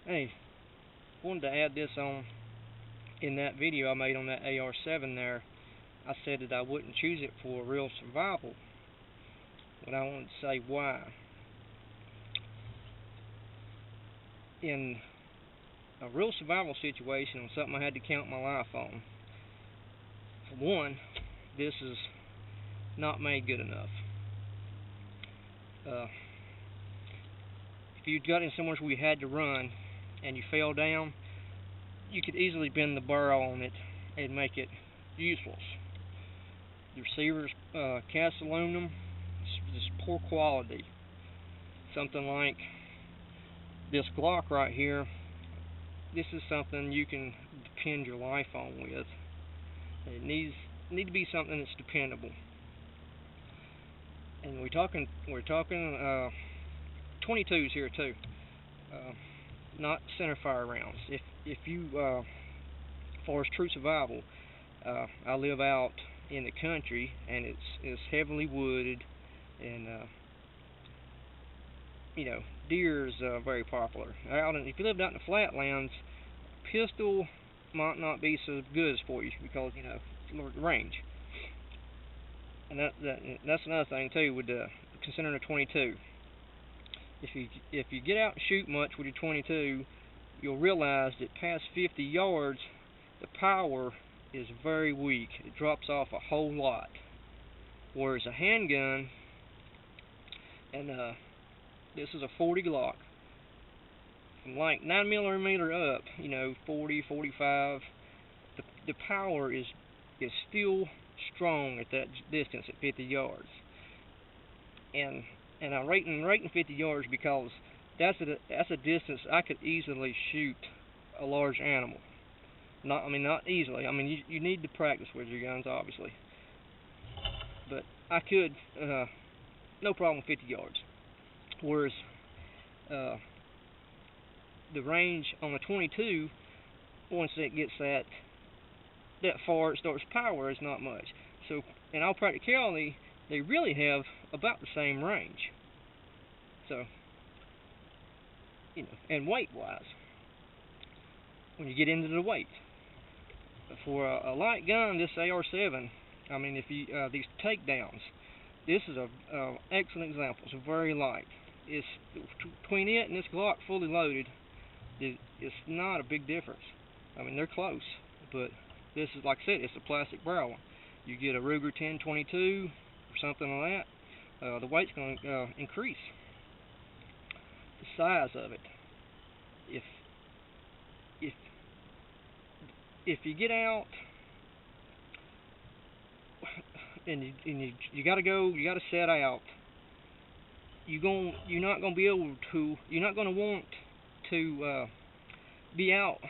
Hey, wanted to add this on in that video I made on that AR-7 there. I said that I wouldn't choose it for real survival, but I wanted to say why. In a real survival situation, on something I had to count my life on, for one, this is not made good enough. Uh, if you got in somewhere where you had to run and you fell down, you could easily bend the barrel on it and make it useless. The receiver's cast aluminum is poor quality. Something like this Glock right here, this is something you can depend your life on with. It needs to be something that's dependable. And we're talking 22s here too, not center fire rounds. If you as far as true survival, I live out in the country and it's heavily wooded, and deer is very popular. If you lived out in the flatlands, pistol might not be so good for you because range. And that's another thing too with considering a 22. If you get out and shoot much with your 22, you'll realize that past 50 yards, the power is very weak. It drops off a whole lot. Whereas a handgun, and this is a 40 Glock, from like 9mm up, 40, 45, the power is still strong at that distance at 50 yards. And I'm rating 50 yards because that's a distance I could easily shoot a large animal. Not easily. You need to practice with your guns, obviously. But I could, no problem, 50 yards. Whereas the range on the 22, once it gets that far, it starts power, is not much. So, in all practicality, they really have about the same range. So, and weight-wise, when you get into the weight, for a light gun, this AR-7, if you these takedowns, this is a excellent example. It's very light. It's between it and this Glock fully loaded, it's not a big difference. They're close, but this is, like I said, it's a plastic barrel. You get a Ruger 1022 or something like that, the weight's going to increase. The size of it. If you get out and you got to go, you got to set out, you're not going to want to be out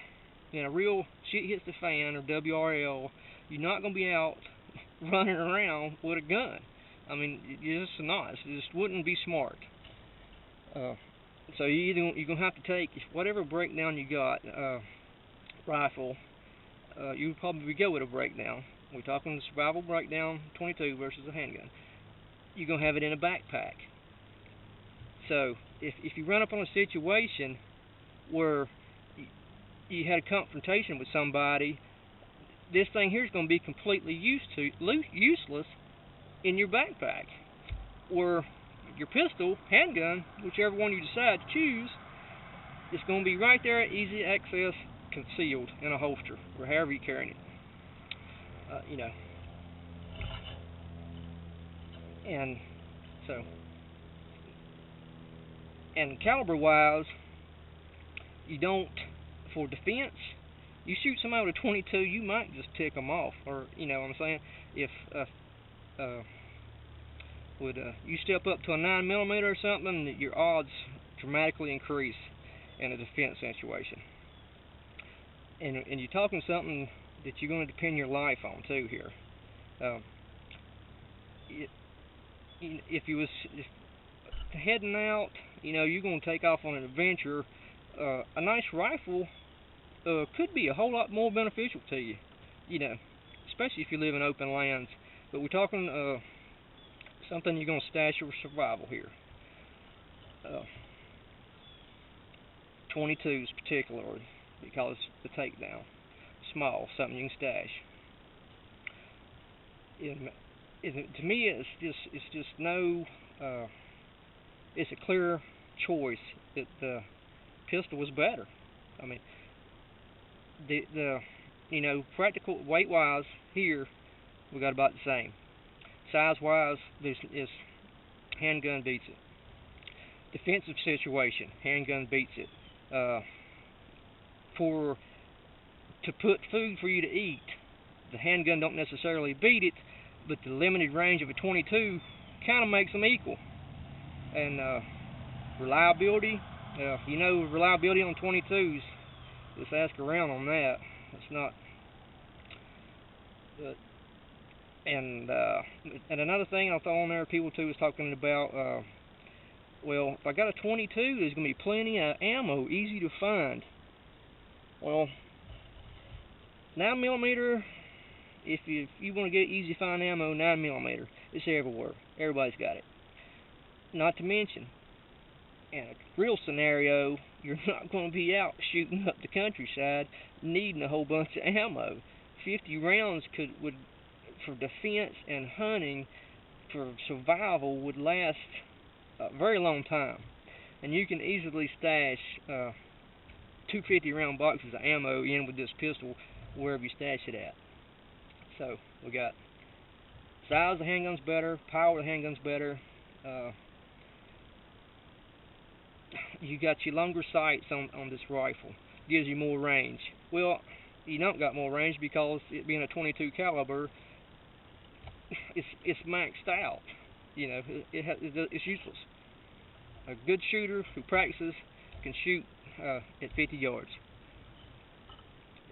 in a real shit hits the fan or WROL. You're not going to be out running around with a gun. You're just not. It just wouldn't be smart. So you're going to have to take whatever breakdown you got, rifle. You would probably go with a breakdown. We're talking the survival breakdown 22 versus a handgun. You're going to have it in a backpack. So if you run up on a situation where you had a confrontation with somebody, this thing here is going to be completely useless in your backpack. Or your pistol, handgun, whichever one you decide to choose, is going to be right there, easy access, concealed in a holster or however you're carrying it. And so, and caliber wise, you don't, for defense, you shoot somebody with a 22, you might just tick them off, or what I'm saying. If you step up to a 9mm or something, your odds dramatically increase in a defense situation. And you're talking something that you're going to depend your life on too here. If heading out, you're going to take off on an adventure, a nice rifle could be a whole lot more beneficial to you, especially if you live in open lands. But we're talking something you're going to stash for survival here. 22s particularly, because the takedown, small, something you can stash. To me, it's just no. It's a clear choice that the pistol was better. I mean, the practical weight wise here we got about the same. Size wise, this is handgun beats it. Defensive situation, handgun beats it. To put food for you to eat, the handgun don't necessarily beat it, but the limited range of a 22 kind of makes them equal. And reliability, reliability on 22s. Just ask around on that. It's not. But, and another thing I'll throw on there, people too was talking about. Well, if I got a 22, there's gonna be plenty of ammo, easy to find. Well, 9mm. If you want to get easy to find ammo, 9mm, it's everywhere. Everybody's got it. Not to mention, in a real scenario, you're not going to be out shooting up the countryside needing a whole bunch of ammo. 50 rounds would for defense and hunting, for survival, would last a very long time. And you can easily stash 250 round boxes of ammo in with this pistol wherever you stash it at. So we got size of the handgun's better, power of the handgun's better. You got your longer sights on this rifle, gives you more range. Well, you don't got more range because it being a 22 caliber, it's maxed out. It's useless. A good shooter who practices can shoot at 50 yards.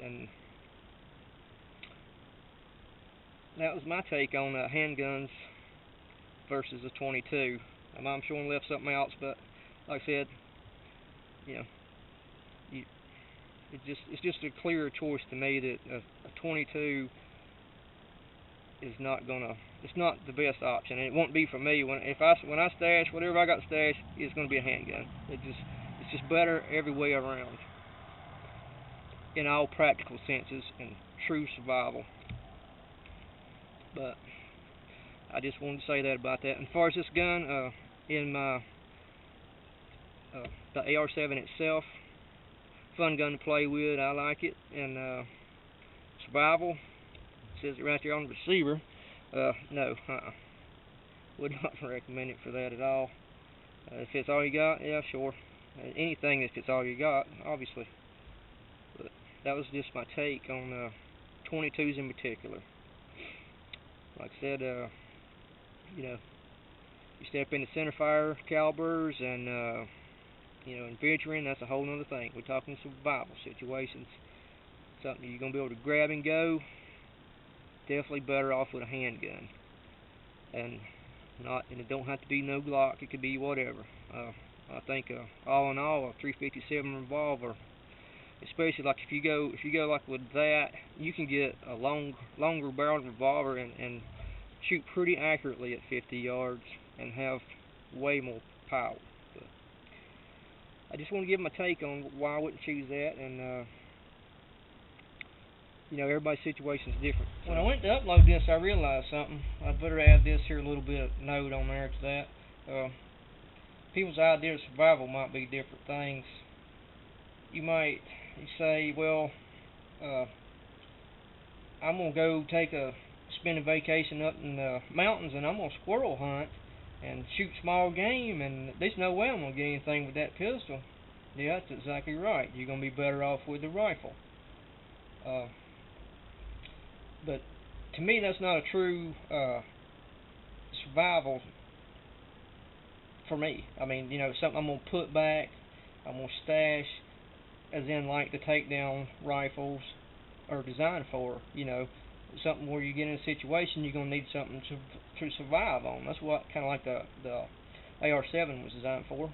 And that was my take on handguns versus a 22. I'm sure I left something else, but like I said, it's just a clearer choice to me that a 22 is not the best option, and it won't be for me. When I stash whatever I got stashed, it's going to be a handgun. It's just better every way around, in all practical senses and true survival. But I just wanted to say that about that. And as far as this gun, in my the AR-7 itself, fun gun to play with. I like it. And survival, it says it right there on the receiver. No, would not recommend it for that at all. If it's all you got, yeah, sure. Anything if it's all you got, obviously. But that was just my take on 22s in particular. Like I said, you step into centerfire calibers and in venturing, that's a whole other thing. We're talking survival situations. Something you're going to be able to grab and go. Definitely better off with a handgun. And it don't have to be no Glock. It could be whatever. I think all in all, a 357 revolver, especially like if you go like with that, you can get a longer barreled revolver and shoot pretty accurately at 50 yards and have way more power. But I just want to give my take on why I wouldn't choose that, and everybody's situation is different. When I went to upload this, I realized something. I'd better add this here, a little bit of note on there to that. People's idea of survival might be different things. You might say, well, I'm going to go spend a vacation up in the mountains, and I'm going to squirrel hunt and shoot small game, and there's no way I'm going to get anything with that pistol. Yeah, that's exactly right. You're going to be better off with the rifle. But to me, that's not a true survival for me. I mean, something I'm going to put back, I'm going to stash, as in like the takedown rifles are designed for. Something where you get in a situation, you're going to need something to survive on. That's what kind of like the AR-7 was designed for.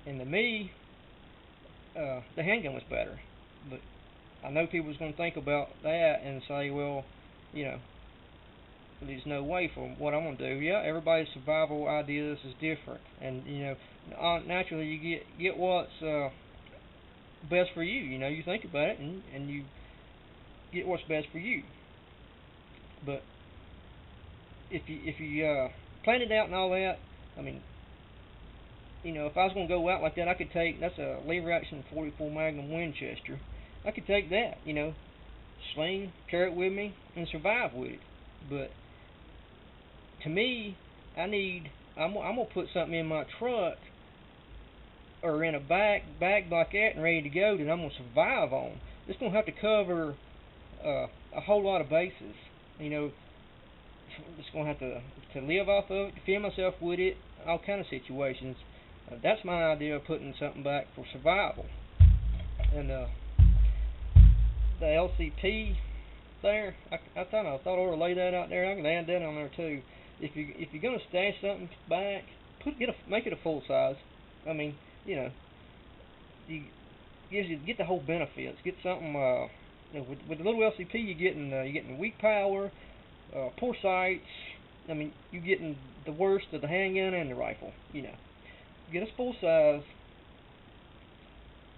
And to me, the handgun was better. But I know people was going to think about that and say, well, there's no way for what I'm going to do. Yeah, everybody's survival ideas is different. And, naturally you get what's best for you. You know, you think about it and you get what's best for you. But if you plan it out and all that, I mean, you know, if I was going to go out like that, I could take, that's a lever action 44 Magnum Winchester. I could take that, you know, sling, carry it with me, and survive with it. But to me, I'm gonna put something in my truck or in a bag like that and ready to go that I'm gonna survive on. It's gonna have to cover a whole lot of bases. You know, just gonna have to live off of it, to feed myself with it, all kind of situations. That's my idea of putting something back for survival. And the LCP there, I thought I ought to lay that out there. I can add that on there too. If you're gonna stash something back, make it a full size. I mean, you know, get the whole benefits. Get something. You know, with the little LCP, you're getting weak power, poor sights. I mean, you're getting the worst of the handgun and the rifle. You know, get a full size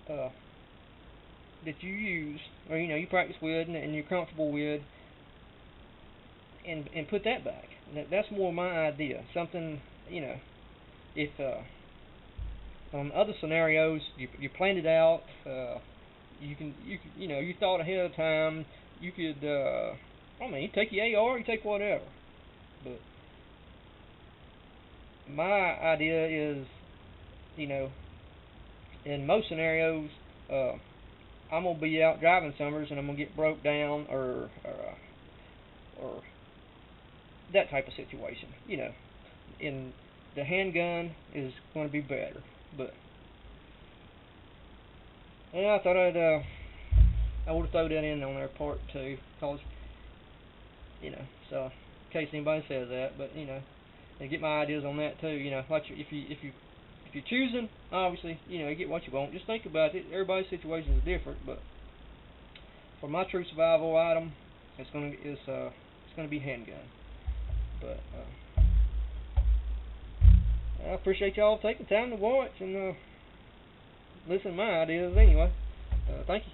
that you use, or you know, you practice with and you're comfortable with, and put that back. That's more my idea. Something, you know, if on other scenarios you planned it out, you know, you thought ahead of time. You could, I mean, you take your AR, you take whatever. But my idea is, you know, in most scenarios, I'm gonna be out driving summers and I'm gonna get broke down or that type of situation. You know, and the handgun is going to be better. But yeah, I thought I would have thrown that in on their part too, cause you know, so in case anybody says that, but you know, and get my ideas on that too. You know, like if you're choosing, obviously, you know, you get what you want. Just think about it. Everybody's situation is different, but for my true survival item, it's gonna be handgun. But I appreciate y'all taking time to watch and listen to my ideas anyway. Thank you.